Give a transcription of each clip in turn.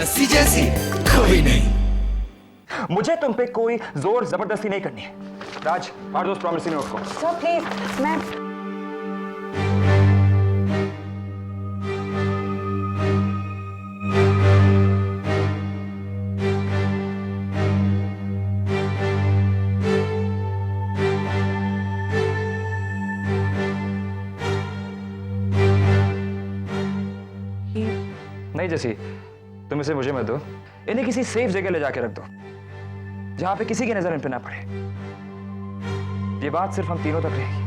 जस्सी जैसी कोई नहीं। मुझे तुम पे कोई जोर जबरदस्ती नहीं करनी है। राज, मार दो उस प्रॉमिसरी नोट को। सर प्लीज, मैं नहीं जैसी, तुम इसे मुझे मत दो, इन्हें किसी सेफ जगह ले जाके रख दो जहां पे किसी की नजर इन पे ना पड़े। ये बात सिर्फ हम तीनों तक रहेगी।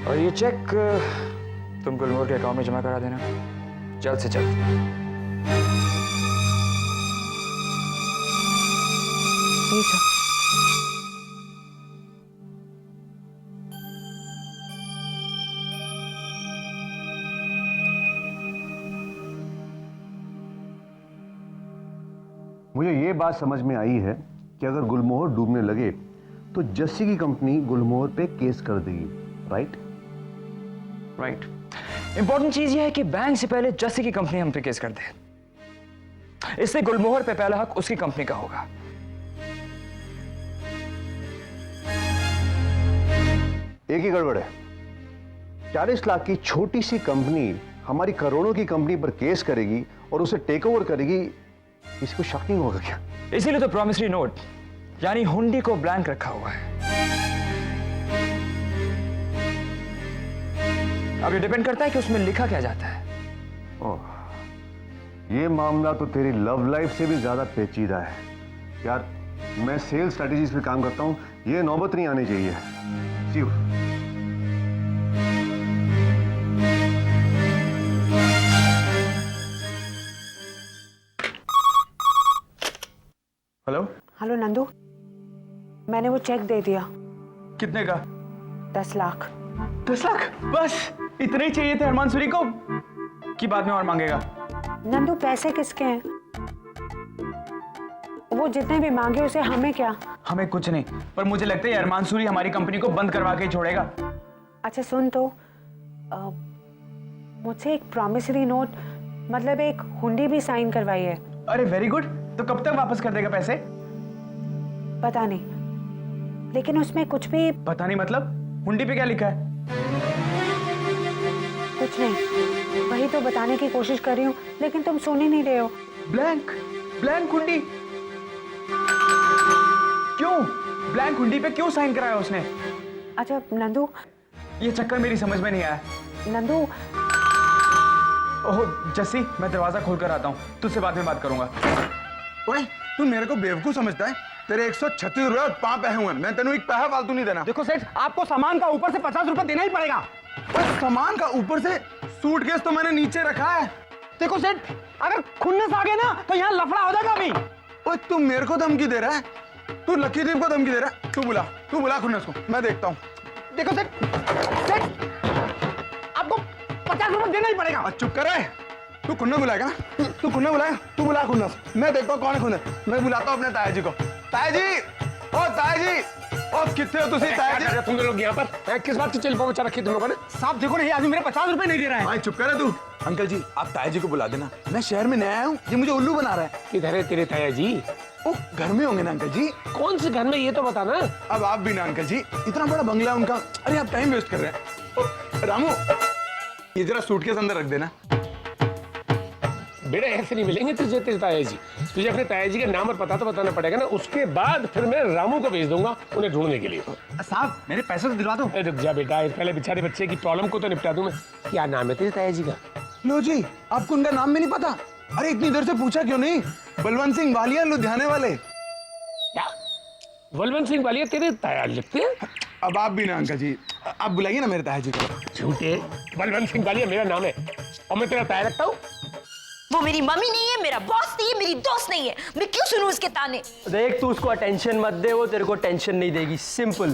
और ये चेक तुम गुलमोहर के अकाउंट में जमा करा देना जल्द से जल्द। ठीक है। मुझे ये बात समझ में आई है कि अगर गुलमोहर डूबने लगे तो जस्सी की कंपनी गुलमोहर पे केस कर देगी, राइट? राइट। इंपॉर्टेंट चीज ये है कि बैंक से पहले जस्सी की कंपनी हम पे केस कर दे। इससे गुलमोहर पे पहला हक उसकी कंपनी का होगा। एक ही गड़बड़ है। 40 लाख की छोटी सी कंपनी हमारी करोड़ों की कंपनी पर केस करेगी और उसे टेक ओवर करेगी, इसको शक नहीं होगा क्या? इसीलिए तो प्रॉमिसरी नोट यानी हुंडी को ब्लैंक रखा हुआ है। अब ये डिपेंड करता है कि उसमें लिखा क्या जाता है। ओह, ये मामला तो तेरी लव लाइफ से भी ज्यादा पेचीदा है यार। मैं सेल्स स्ट्रेटजीज पे काम करता हूं, ये नौबत नहीं आनी चाहिए। See you. Hello hello Nandu, मैंने वो चेक दे दिया। कितने का? 10 लाख। 10 लाख बस इतने ही चाहिए थे अरमान सूरी को कि बाद में और मांगेगा? नंदू पैसे किसके हैं? वो जितने भी मांगे उसे हमें क्या? हमें कुछ नहीं, पर मुझे लगता है अरमान सूरी हमारी कंपनी को बंद करवा के ही छोड़ेगा। अच्छा सुन तो, मुझसे एक प्रॉमिसरी नोट मतलब एक हुंडी भी साइन करवाई है। अरे वेरी गुड, तो कब तक वापस कर देगा पैसे? पता नहीं, लेकिन उसमें कुछ भी पता नहीं मतलब हुंडी पे क्या लिखा है? कुछ नहीं, वही तो बताने की कोशिश कर रही हूँ लेकिन तुम सुन ही नहीं रहे हो। ब्लैंक ब्लैंक हुंडी क्यों? ब्लैंक हुंडी पे क्यों साइन कराया उसने? अच्छा नंदू, ये चक्कर मेरी समझ में नहीं आया। नंदू ओह जस्सी, मैं दरवाजा खोल कर आता हूँ, तुझसे बाद में बात करूंगा। ओए तू मेरे को बेवकूफ समझता है? तेरे 136 रुपए और 5 पैसे हुए, मैं तेनू एक पैसा फालतू नहीं देना। देखो सेठ, आपको सामान का ऊपर से 50 रुपए देना ही पड़ेगा। ओए सामान का ऊपर से? सूटकेस तो मैंने नीचे रखा है। देखो सेठ, अगर खुन्नस आ गए ना तो यहाँ लफड़ा हो जाएगा अभी। ओए तू मेरे को धमकी दे रहा है? तू लकीदीप को धमकी दे रहा है? तू बुला खुन्नस को, मैं देखता हूँ। देखो सेठ, आपको 50 रुपए देना ही पड़ेगा। चुप कर रहे। तू खुन्नस बुलाएगा ना? तू खुन्नस बुलाएगा? तू बुला खुन्नस, मैं देखता हूँ कौन है खुन्नस। मैं बुलाता हूँ अपने ताया जी को। ताया जी, ओ ताया जी, ओ कितने हो तुसी ताया जी? तुम लोग यहाँ पर किस बात की चिल्पा मचा रखी तुम लोगों ने? साहब देखो ना, ये आदमी मेरे 50 रुपए नहीं दे रहा है। भाई चुप कर तू। अंकल जी आप ताया जी को बुला देना, मैं शहर में नया आया हूँ, ये मुझे उल्लू बना रहा है। किधर है तेरे ताया जी? ओ घर में होंगे ना अंकल जी? कौन से घर में ये तो बताना। अब आप भी ना अंकल जी, इतना बड़ा बंगला है उनका। अरे आप टाइम वेस्ट कर रहे हैं। ओ रामू, ये जरा सूटकेस अंदर रख देना। बेटा ऐसे नहीं मिलेंगे तुझे तेरे ताया जी। तुझे अपने ताया जी का नाम और पता तो बताना पड़ेगा ना, उसके बाद फिर मैं रामू को भेज दूंगा उन्हें ढूंढने के लिए। साहब मेरे पैसे तो दिलवा दो। रुक जा बेटा, पहले बेचारे बच्चे की प्रॉब्लम को तो निपटा दूं मैं। क्या नाम है तेरे ताया जी का? लो जी, आपको उनका नाम भी नहीं पता? अरे इतनी देर से पूछा क्यों नहीं? बलवंत सिंह वालिया, लुधियाने वाले। क्या बलवंत सिंह वालिया तेरे ताया लिखते हैं? अब आप भी ना अंकल जी, आप बुलाइए ना मेरे ताया जी को। झूठे, बलवंत सिंह वालिया मेरा नाम है और मैं तेरा ताया लगता हूँ? वो मेरी मम्मी नहीं है, मेरा बॉस नहीं है, मेरी दोस्त नहीं है, मैं क्यों सुनूं उसके ताने? देख तू उसको अटेंशन मत दे, वो तेरे को टेंशन नहीं देगी। सिंपल।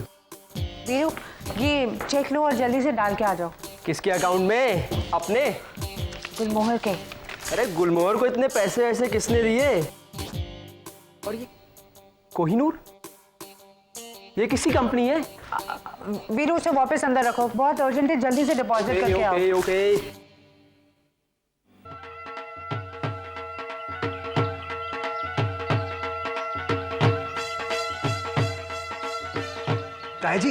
वीरू, ये चेक लो और जल्दी से डाल के आ जाओ। किसके अकाउंट में? अपने? गुलमोहर के। अरे गुलमोहर को इतने पैसे ऐसे किसने दिए? और ये कोहिनूर, ये किसी कंपनी है? वीरू उसे वापस अंदर रखो, बहुत अर्जेंट है, जल्दी से डिपॉजिट करके आओ। ओके। ताई जी,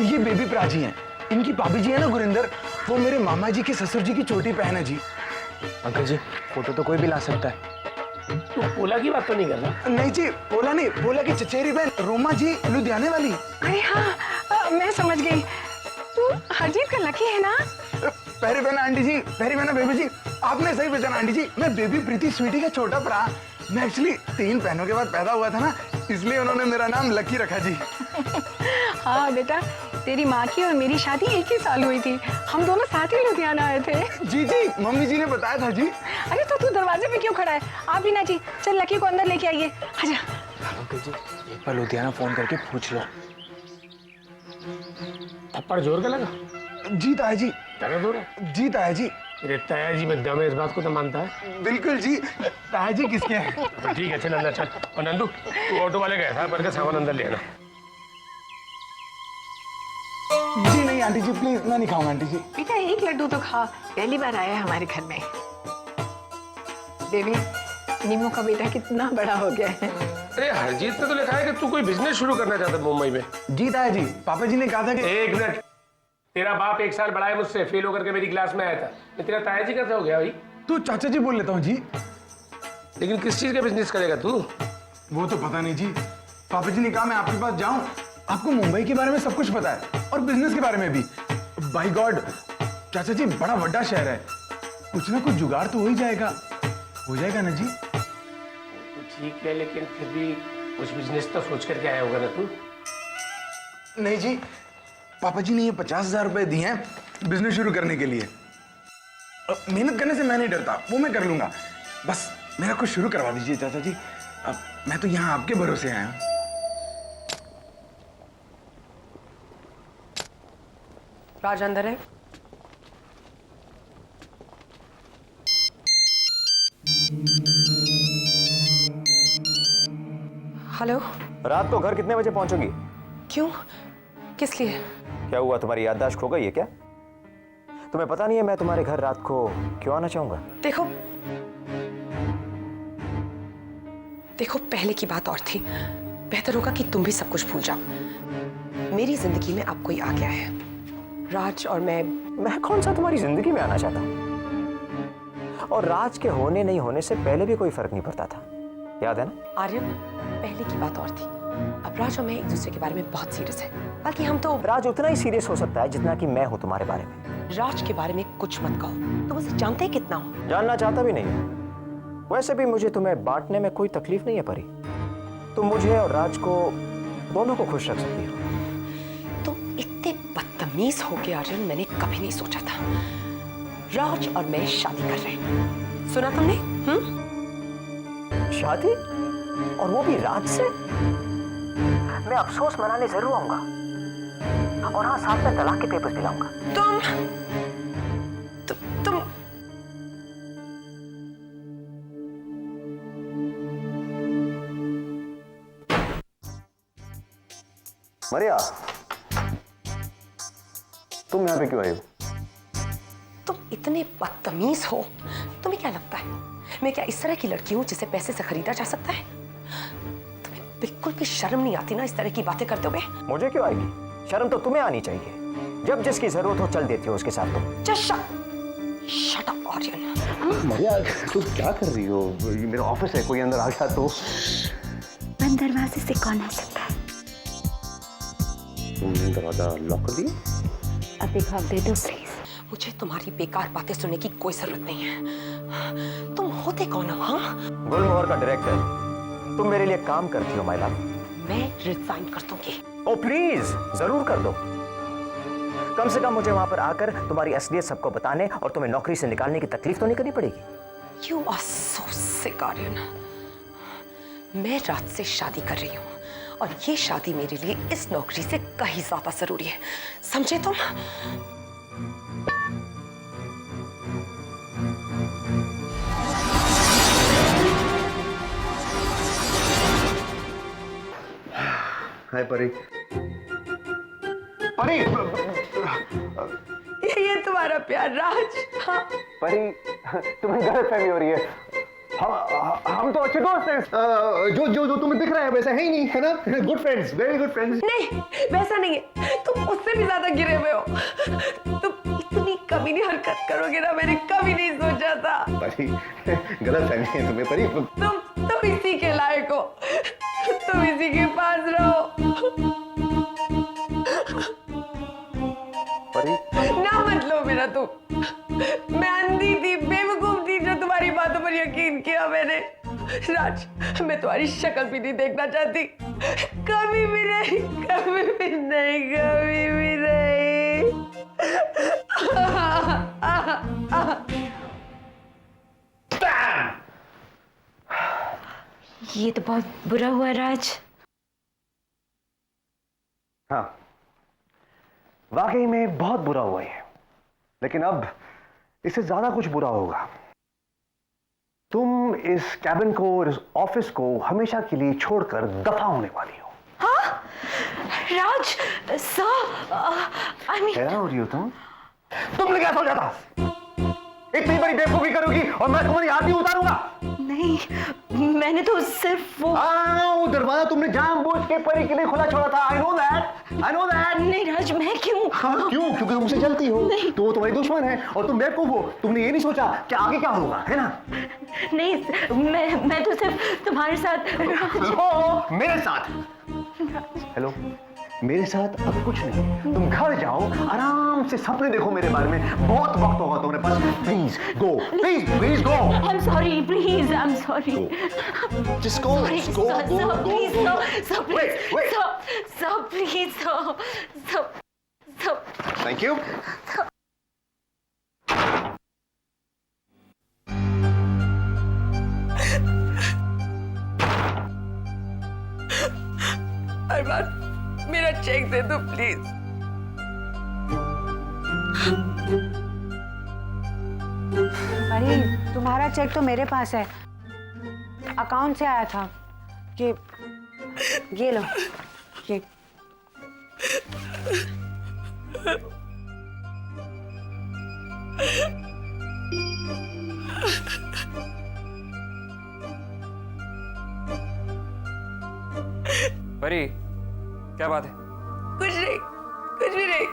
ये बेबी प्राची हैं। इनकी भाभी जी है ना गुरिंदर, वो मेरे मामा जी के ससुर जी की छोटी बहन है जी। अंकल जी फोटो तो कोई भी ला सकता है। तू पोला की बात तो नहीं कर रहा? नहीं जी, पोला नहीं, पोला की चचेरी बहन रोमा जी, लुधियाने वाली। अरे हाँ, मैं समझ गई। तू हरजीत का लकी है ना? पहरी बहन आंटी जी, पहरी बहन बेबी जी, आपने सही पहचाना आंटी जी। मैं बेबी प्रीति स्वीटी का छोटा भरा। मैं एक्चुअली 3 बहनों के बाद पैदा हुआ था ना, इसलिए उन्होंने मेरा नाम लकी रखा जी। हाँ बेटा, तेरी माँ की और मेरी शादी एक ही साल हुई थी। हम दोनों साथ ही लुधियाना आए थे। जी जी, मम्मी जी ने बताया था जी। अरे तो तू दरवाजे पे क्यों खड़ा है? आप भी ना जी, चल लकी को अंदर लेके आइए। आजा। अंकल जी एक बार लुधियाना फोन करके पूछ लो। थप्पड़ जोर का लगा? जी ताया जी। दर्द हो रहा है? जी ताया जी। तेरे ताया जी में दम है, इस बात को तो मानता है? बिल्कुल जी। ताया जी किसके हैं? तो ठीक है, चल अंदर चल। और नंदू, तू ऑटो वाले गए था, करके सामान अंदर ले आना। जी नहीं आंटी जी, प्लीज मैं नहीं खाऊंगा आंटी जी। बेटा एक लड्डू तो खा, पहली बार आया है हमारे घर में। देवी, नीमू का बेटा कितना बड़ा हो गया है। अरे हरजीत ने तो लिखा है कि तू कोई बिजनेस शुरू करना चाहता है मुंबई में। जी ताया जी, पापा जी ने कहा था कि एक मिनट, तेरा बाप 1 साल बड़ा है मुझसे, फेल होकर के मेरी क्लास में आया था। मैं तेरा ताया जी कैसे हो गया भाई? तू चाचा जी बोल लेता हूँ जी। लेकिन किस चीज का बिजनेस करेगा तू? वो तो पता नहीं जी, पापा जी ने कहा मैं आपके पास जाऊं। आपको मुंबई के बारे में सब कुछ पता है और बिजनेस के बारे में भी। बाय गॉड चाचा जी, बड़ा बड़ा शहर है, कुछ ना कुछ जुगाड़ तो हो ही जाएगा। हो जाएगा ना जी? तो ठीक है, लेकिन फिर भी कुछ बिजनेस तो सोच करके आया होगा ना तू? नहीं जी, पापा जी ने ये 50,000 रुपए दिए हैं बिजनेस शुरू करने के लिए। मेहनत करने से मैं नहीं डरता, वो मैं कर लूंगा। बस मेरा कुछ शुरू करवा दीजिए चाचा जी। मैं तो यहाँ आपके भरोसे आया हूँ। राज अंदर है। हेलो। रात को घर कितने बजे पहुंचोगी? क्यों? किस लिए? क्या हुआ, तुम्हारी याददाश्त खो गई है क्या? तुम्हें पता नहीं है मैं तुम्हारे घर रात को क्यों आना चाहूंगा? देखो पहले की बात और थी। बेहतर होगा कि तुम भी सब कुछ भूल जाओ। मेरी जिंदगी में अब कोई आ गया है, राज, और मैं कौन सा तुम्हारी जिंदगी में आना चाहता हूं? और राज के होने नहीं होने से पहले भी कोई फर्क नहीं पड़ता था, याद है ना? आर्यन, पहले की बात और थी। अब राज और मैं एक दूसरे के बारे में बहुत सीरियस है। बाकी हम तो राज उतना ही सीरियस हो सकता है जितना कि मैं हूं तुम्हारे बारे में। राज के बारे में कुछ मत कहो, तुम उसे जानते ही कितना हो। जानना चाहता भी नहीं हूं। वैसे भी मुझे तुम्हें बांटने में कोई तकलीफ नहीं है परी। तुम मुझे और राज को दोनों को खुश रख सकती हो। तुम इतने बदतमीज हो गए आर्यन, मैंने कभी नहीं सोचा था। राज और मैं शादी कर रहे हैं, सुना तुमने? शादी? और वो भी राज से? मैं अफसोस मनाने जरूर आऊंगा, और हाँ, साथ में तलाक के पेपर्स भी लाऊंगा। तुम मरिया, तुम यहाँ पे क्यों आई हो? तुम इतने बदतमीज हो। तुम्हें क्या लगता है मैं क्या इस तरह की लड़की हूं जिसे पैसे से खरीदा जा सकता है? तुम्हें बिल्कुल भी शर्म नहीं आती ना इस तरह की बातें करते हुए? मुझे क्यों आएगी? शर्म तो तुम्हें आनी चाहिए। जब जिसकी जरूरत हो चल देती हो उसके साथ। तो शट अप आर्यन। मरिया, तुम क्या कर रही हो? ये मेरा ऑफिस है, कोई अंदर आ गया तो। बंद दरवाजे से कौन आ सकता है? तुमने दरवाजा लॉक कर दिया? अब एक दे दो प्लीज। मुझे तुम्हारी बेकार बातें सुनने की कोई जरूरत नहीं है। तुम होते कौन हो? हाँ, गुलमोहर का डायरेक्टर। तुम मेरे लिए काम करती हो माय लव। मैं रिजाइन कर दूंगी। ओ प्लीज, जरूर कर दो। कम से कम मुझे वहां पर आकर तुम्हारी असलियत सबको बताने और तुम्हें नौकरी से निकालने की तकलीफ तो नहीं करनी पड़ेगी। You are so sick, Aryan. मैं रात से शादी कर रही हूँ और ये शादी मेरे लिए इस नौकरी से कहीं ज्यादा जरूरी है, समझे तुम? हाय परी। परी, ये तुम्हारा प्यार राज। हाँ। परी, तुम्हें गलतफहमी हो रही है। हम तो अच्छे दोस्त हैं। जो जो जो तुम्हें दिख रहा है वैसा है ही नहीं, है ना? Good friends, very good friends. नहीं, वैसा नहीं है, तुम उससे भी ज्यादा गिरे हुए हो। तुम इतनी कमीनी हरकत करोगे ना, मैंने कभी नहीं सोचा था। परी, गलत फहमी है तुम्हें परी। तुम इसी के लायक हो, तुम इसी के पास रहो। परी ना मत लो मेरा तुम, मैं अंधी थी, बेवकूफ थी जो तुम्हारी बातों पर यकीन किया मैंने। राज, मैं तुम्हारी शक्ल भी नहीं देखना चाहती, कभी भी नहीं, कभी भी नहीं, कभी भी नहीं। ये तो बहुत बुरा हुआ राज। हाँ, वाकई में बहुत बुरा हुआ है, लेकिन अब इससे ज्यादा कुछ बुरा होगा। तुम इस कैबिन को, इस ऑफिस को हमेशा के लिए छोड़कर दफा होने वाली हो। हाँ? राज, हैरान हो रही हो तुम क्या सोचा था? इतनी बड़ी बेवकूफी करोगी और मैं तुम्हारी आरती उतारूंगा? नहीं, मैंने तो सिर्फ वो वो दरवाजा तुमने जानबूझ के परी के लिए खुला छोड़ा था। I know that। नहीं राज, मैं क्यों? हाँ, क्यों? क्योंकि तुमसे जलती हो। तो वो तुम्हारी दुश्मन है और तुम बेवकूफ हो। तुमने ये नहीं सोचा कि आगे क्या होगा, है ना? नहीं, मैं तो सिर्फ तुम्हारे साथ। मेरे साथ? हेलो, मेरे साथ अब कुछ नहीं। तुम घर जाओ, आराम से सपने देखो मेरे बारे में। बहुत वक्त होगा तुम्हारे पास। Please go, please go. I'm sorry, please, I'm sorry. Just go, go. Please, sir, please, Wait. sir, please, sir. Thank you. अरमान, मेरा चेक दे दो प्लीज। अरे तुम्हारा चेक तो मेरे पास है, अकाउंट से आया था। ये लो, ये। परी, क्या बात है? कुछ भी नहीं,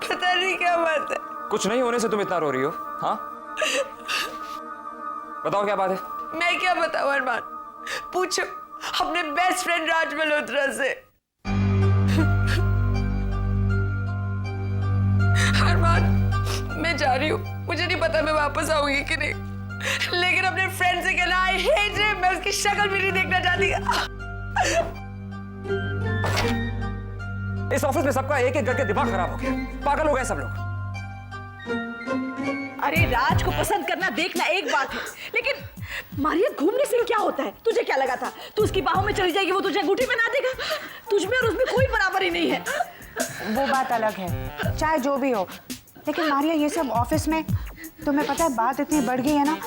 पता नहीं क्या बात है। कुछ नहीं होने से तुम इतना रो रही हो? हाँ, बताओ क्या बात है? मैं क्या बताऊं अरमान, पूछो अपने बेस्ट फ्रेंड राज मल्होत्रा से। अरमान, मैं जा रही हूँ, मुझे नहीं पता मैं वापस आऊंगी कि नहीं, लेकिन अपने फ्रेंड से कहना आई हेट हिम, मैं उसकी शक्ल भी नहीं देखना चाहती। इस ऑफिस में सबका एक एक करके दिमाग खराब हो गया, पागल हो गए सब लोग। अरे राज को पसंद करना देखना एक बात है, लेकिन मारिया घूमने से क्या होता है? तुझे क्या लगा था तू उसकी बाहों में चली जाएगी, वो तुझे अंगूठी पहना देगा? तुझमें और उसमें कोई बराबरी नहीं है। वो बात अलग है, चाहे जो भी हो, लेकिन मारिया ये सब ऑफिस में, तुम्हें पता है बात इतनी बढ़ गई है ना,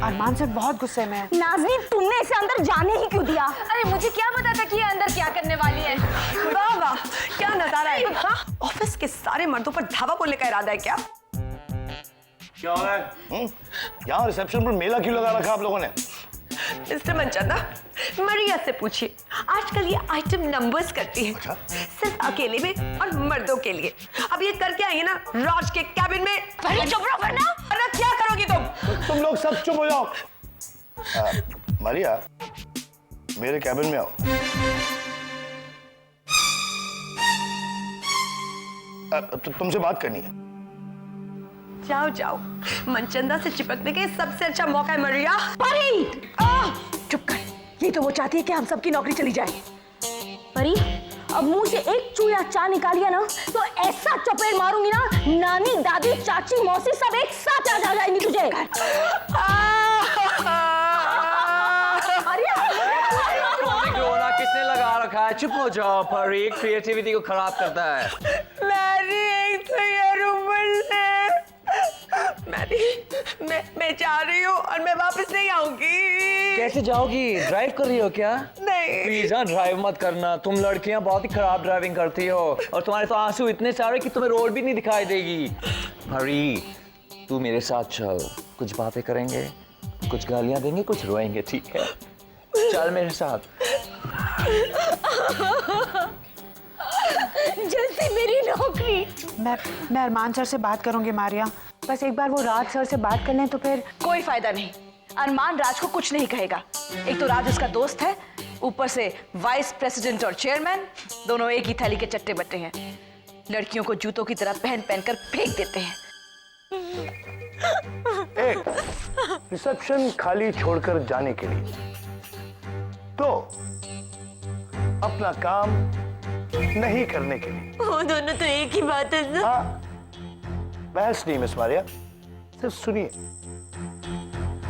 अरमान सर बहुत गुस्से में है। नाज़नीन, तुमने इसे अंदर जाने ही क्यों दिया? अरे मुझे क्या पता था कि ये अंदर क्या करने वाली है। वाह वाह, क्या नजारा है। हाँ, ऑफिस के सारे मर्दों पर धावा बोलने का इरादा है क्या? क्या हो रहा है? यहाँ रिसेप्शन पर मेला क्यों लगा रखा आप लोगों ने? मिस्टर मनचंदा, मरिया से पूछिए, आजकल ये आइटम नंबर्स करती है। अच्छा? सिर्फ अकेले में और मर्दों के लिए। अब ये करके आई है ना राज के कैबिन में। चुप रहो वरना क्या करोगी तुम लोग सब चुप हो जाओ। मारिया, मेरे कैबिन में आओ। तुमसे बात करनी है। जाओ जाओ, मनचंदा से चिपकने के सबसे अच्छा मौका है मरिया। परी, चुप कर, ये तो वो चाहती है कि हम सबकी नौकरी चली जाए। परी, अब मुंह से एक चू या चा निकालिया ना तो ऐसा चपेट मारूंगी ना, नानी दादी चाची मौसी सब एक साथ आ जाएंगी तुझे। किसने लगा रखा है? चुप हो जाओ परी, क्रिएटिविटी को खराब करता है। एक तो ये रूमर से मैं जा रही हूँ और मैं वापस नहीं आऊंगी। कैसे जाओगी? ड्राइव कर रही हो क्या? नहीं। प्लीज हाँ, ड्राइव मत करना। तुम लड़कियां बहुत ही खराब ड्राइविंग करती हो और तुम्हारे तो आंसू इतने सारे कि तुम्हें रोड भी नहीं दिखाई देगी। परी, तू मेरे साथ चल, कुछ बातें करेंगे। कुछ गालियां देंगे, कुछ रोएंगे, ठीक है? चल मेरे साथ। जैसे मेरी नौकरी। मैं अरमान सर से बात करूंगी मारिया, बस एक बार वो राज सर से बात कर लें तो फिर। कोई फायदा नहीं, अरमान राज को कुछ नहीं कहेगा। एक तो राज उसका दोस्त है, ऊपर से वाइस प्रेसिडेंट और चेयरमैन, दोनों एक ही थैली के चट्टे बट्टे हैं। लड़कियों को जूतों की तरह पहन पहन कर फेंक देते हैं। एक रिसेप्शन खाली छोड़कर जाने के लिए, तो अपना काम नहीं करने के लिए। वो दोनों तो एक ही बात है सर। हाँ, बहस नहीं मिस मारिया, सिर्फ सुनिए।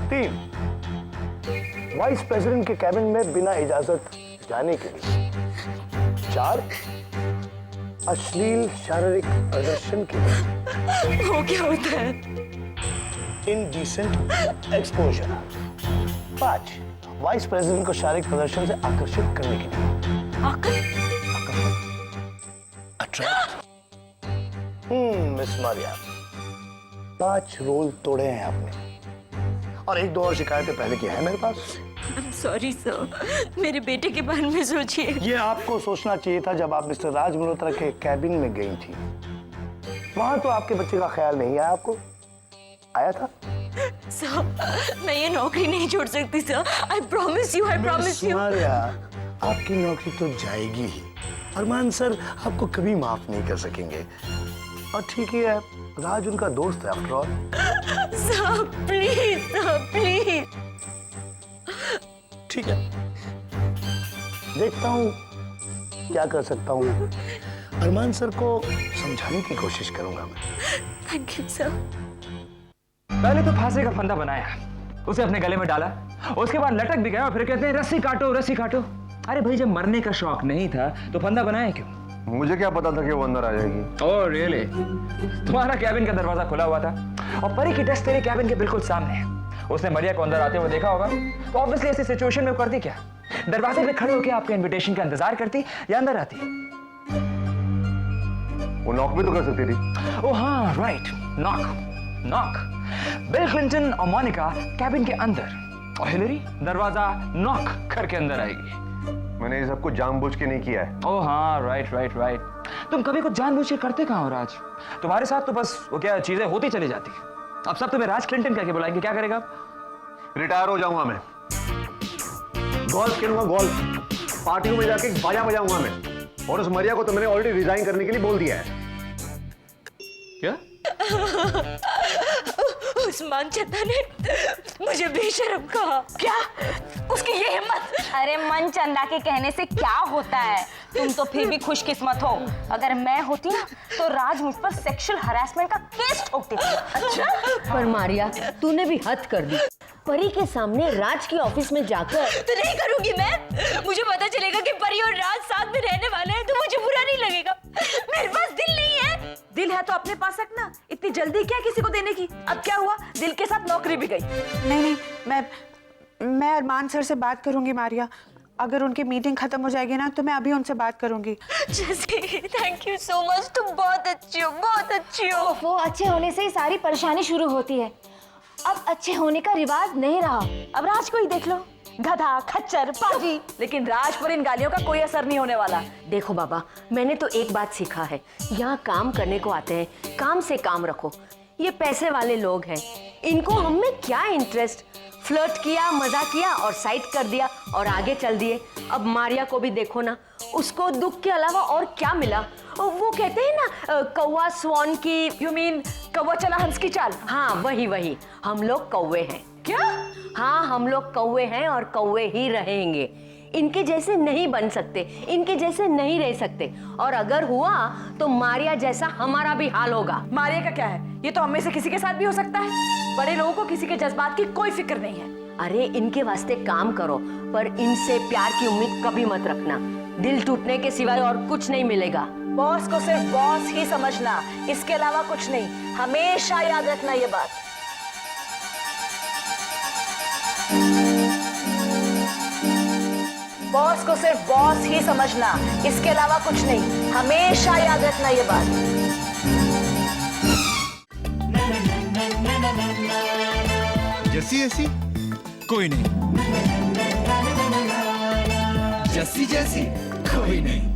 3 वाइस प्रेसिडेंट के कैबिन में बिना इजाजत जाने के लिए। 4 अश्लील शारीरिक प्रदर्शन के लिए। वो क्या होता है? Indecent exposure. 5 वाइस प्रेसिडेंट को शारीरिक प्रदर्शन से आकर्षित करने के लिए। अट्रैक्ट। मिस मारिया, 5 रोल तोड़े हैं आपने, और 1-2 और शिकायतें पहले की है मेरे पास। सॉरी सर, मेरे बेटे के बारे में सोचिए। ये आपको सोचना चाहिए था जब आप मिस्टर राज मल्होत्रा के कैबिन में गई थी। वहां तो आपके बच्चे का ख्याल नहीं आया आपको? आया था? सर, मैं ये नौकरी नहीं छोड़ सकती sir. I promise you, I promise you. Maria, आपकी नौकरी तो जाएगी ही। अरमान सर आपको कभी माफ नहीं कर सकेंगे, और ठीक है, राज उनका दोस्त है after all. Sir please, sir please. ठीक है, देखता हूँ क्या कर सकता हूँ। अरमान सर को समझाने की कोशिश करूंगा मैं। Thank you sir. पहले तो फांसी का फंदा बनाया, उसे अपने गले में डाला, उसके बाद लटक भी गया और फिर कहते हैं रस्सी काटो, रस्सी काटो। अरे भाई, जब मरने का शौक नहीं था तो फंदा बनाया क्यों? मुझे क्या पता था कि वो अंदर आ जाएगी। Oh really? तुम्हारा कैबिन का दरवाजा खुला हुआ था और परी की डेस्क तेरे कैबिन के बिल्कुल सामने है। उसने मरिया को अंदर आते हुए देखा होगा, तो ऑब्वियसली ऐसी सिचुएशन में करती क्या? दरवाजे पे खड़े होकर आपके इनविटेशन का इंतजार करती या अंदर आती? वो नॉक भी तो कर सकती थी। ओह हाँ, राइट, नॉक। बिल क्लिंटन और मोनिका कैबिन के अंदर, और हिलरी दरवाजा नॉक करके अंदर आएगी। मैंने ये सब कुछ जानबूझ के नहीं किया है। ओह हाँ, राइट। तुम कभी कुछ जानबूझ के करते कहाँ हो राज? तुम्हारे साथ तो बस वो क्या चीजें होती चली जाती। अब सब तुम्हें राज क्लिंटन कह के बुलाएंगे, क्या करेगा आप? रिटायर हो जाऊंगा मैं, गोल्फ खेलूंगा, गोल्फ पार्टियों में जाके बाजा बजाऊंगा मैं। और उस मरिया को तो मैंने ऑलरेडी रिजाइन करने के लिए बोल दिया है। क्या? उस मानचंदा ने मुझे बेशरम कहा। क्या? उसकी ये हिम्मत? अरे मनचंदा के कहने से क्या होता है? तुम तो फिर भी खुशकिस्मत हो। अगर मैं होती ना तो राज मुझ पर सेक्सुअल हरासमेंट का केस ठोकती थी। अच्छा? पर मारिया, तूने भी हद कर दी। परी के सामने राज के ऑफिस में जाकर तो नहीं करूंगी मैं। मुझे पता चलेगा कि परी और राज साथ में रहने वाले हैं तो मुझे बुरा नहीं लगेगा। मेरे पास दिल नहीं है। दिल है तो अपने पास रखना, इतनी जल्दी क्या किसी को देने की? अब क्या हुआ? दिल के साथ नौकरी भी गई। नहीं, मैं अरमान सर से बात करूंगी मारिया। अगर उनकी मीटिंग खत्म हो जाएगी ना तो मैं अभी उनसे बात करूंगी। जैसे थैंक यू सो मच, तुम बहुत अच्छी हो, बहुत अच्छी हो। वो अच्छे होने से ही सारी परेशानी शुरू होती है। अब अच्छे होने का रिवाज नहीं रहा। अब राज को ही देख लो, गधा, खच्चर, पाजी। लेकिन राज पर इन गालियों का कोई असर नहीं होने वाला। देखो बाबा, मैंने तो एक बात सीखा है, यहाँ काम करने को आते हैं, काम से काम रखो। ये पैसे वाले लोग हैं, इनको हम में क्या इंटरेस्ट? फ्लर्ट किया, मजा किया और साइड कर दिया और आगे चल दिए। अब मारिया को भी देखो ना, उसको दुख के अलावा और क्या मिला? वो कहते हैं ना, कौवा स्वान की। यू मीन कौवा चला हंस की चाल? हाँ, वही। हम लोग कौवे हैं। क्या? हाँ, हम लोग कौवे हैं और कौवे ही रहेंगे। इनके जैसे नहीं बन सकते, इनके जैसे नहीं रह सकते, और अगर हुआ तो मारिया जैसा हमारा भी हाल होगा। मारिया का क्या है? ये तो हम में से किसी के साथ भी हो सकता है। बड़े लोगों को किसी के जज्बात की कोई फिक्र नहीं है। अरे इनके वास्ते काम करो, पर इनसे प्यार की उम्मीद कभी मत रखना। दिल टूटने के सिवाय और कुछ नहीं मिलेगा। बॉस को सिर्फ बॉस ही समझना, इसके अलावा कुछ नहीं। हमेशा याद रखना ये बात। बॉस को सिर्फ बॉस ही समझना, इसके अलावा कुछ नहीं। हमेशा याद रखना ये बात। जैसी ऐसी कोई नहीं, जैसी जैसी कोई नहीं।